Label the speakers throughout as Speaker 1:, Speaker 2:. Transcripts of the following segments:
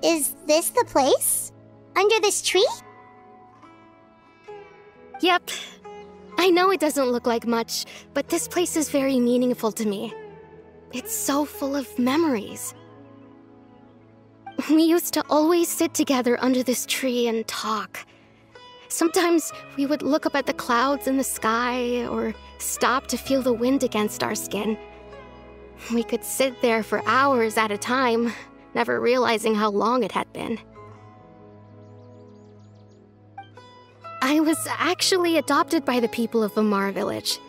Speaker 1: Is this the place? Under this tree?
Speaker 2: Yep. I know it doesn't look like much, but this place is very meaningful to me. It's so full of memories. We used to always sit together under this tree and talk. Sometimes we would look up at the clouds in the sky, or stop to feel the wind against our skin. We could sit there for hours at a time, never realizing how long it had been. I was actually adopted by the people of Vamar village.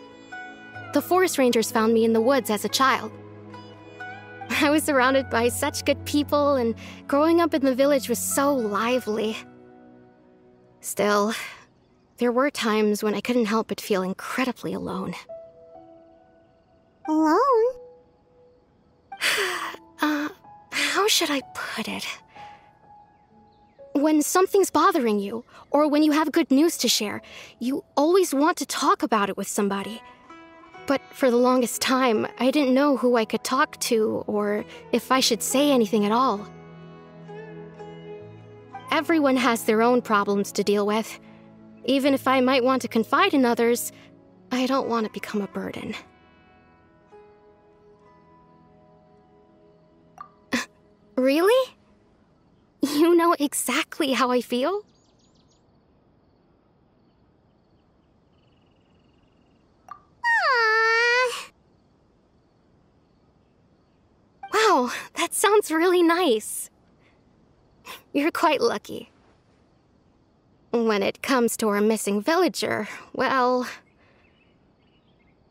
Speaker 2: The forest rangers found me in the woods as a child. I was surrounded by such good people, and growing up in the village was so lively. Still, there were times when I couldn't help but feel incredibly alone.
Speaker 1: Alone?
Speaker 2: How should I put it? When something's bothering you, or when you have good news to share, you always want to talk about it with somebody. But for the longest time, I didn't know who I could talk to, or if I should say anything at all. Everyone has their own problems to deal with. Even if I might want to confide in others, I don't want to become a burden. Really? You know exactly how I feel?
Speaker 1: Aww.
Speaker 2: Wow, that sounds really nice. You're quite lucky. When it comes to our missing villager, well,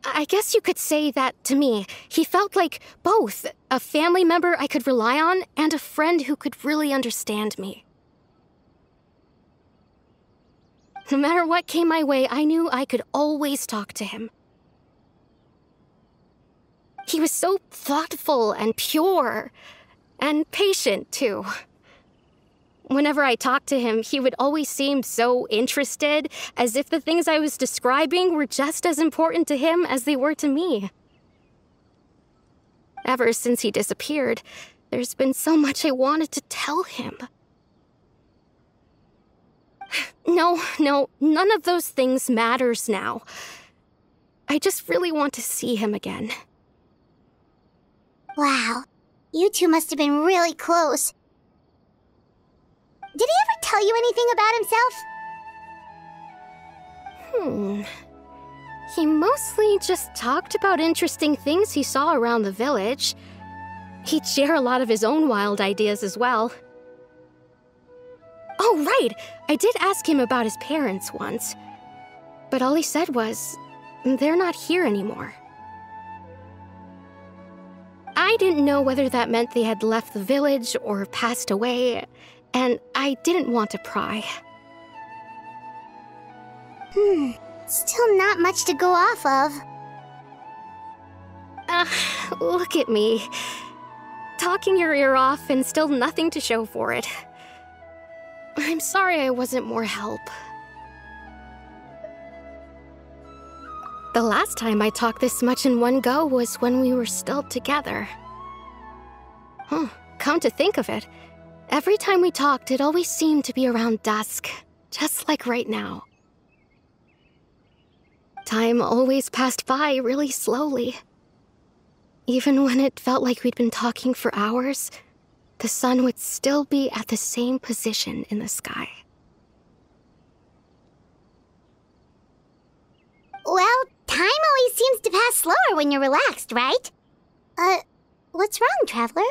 Speaker 2: I guess you could say that to me. He felt like both a family member I could rely on and a friend who could really understand me. No matter what came my way, I knew I could always talk to him. He was so thoughtful and pure, and patient, too. Whenever I talked to him, he would always seem so interested, as if the things I was describing were just as important to him as they were to me. Ever since he disappeared, there's been so much I wanted to tell him. No, none of those things matters now. I just really want to see him again.
Speaker 1: Wow, you two must have been really close. Did he ever tell you anything about himself?
Speaker 2: He mostly just talked about interesting things he saw around the village. He'd share a lot of his own wild ideas as well. Oh, right! I did ask him about his parents once. But all he said was, they're not here anymore. I didn't know whether that meant they had left the village or passed away, and I didn't want to pry.
Speaker 1: Still not much to go off of.
Speaker 2: Look at me. Talking your ear off and still nothing to show for it. I'm sorry I wasn't more help. The last time I talked this much in one go was when we were still together. Come to think of it, every time we talked, it always seemed to be around dusk, just like right now. Time always passed by really slowly. Even when it felt like we'd been talking for hours, the sun would still be at the same position in the sky.
Speaker 1: Well, time always seems to pass slower when you're relaxed, right? What's wrong, Traveler?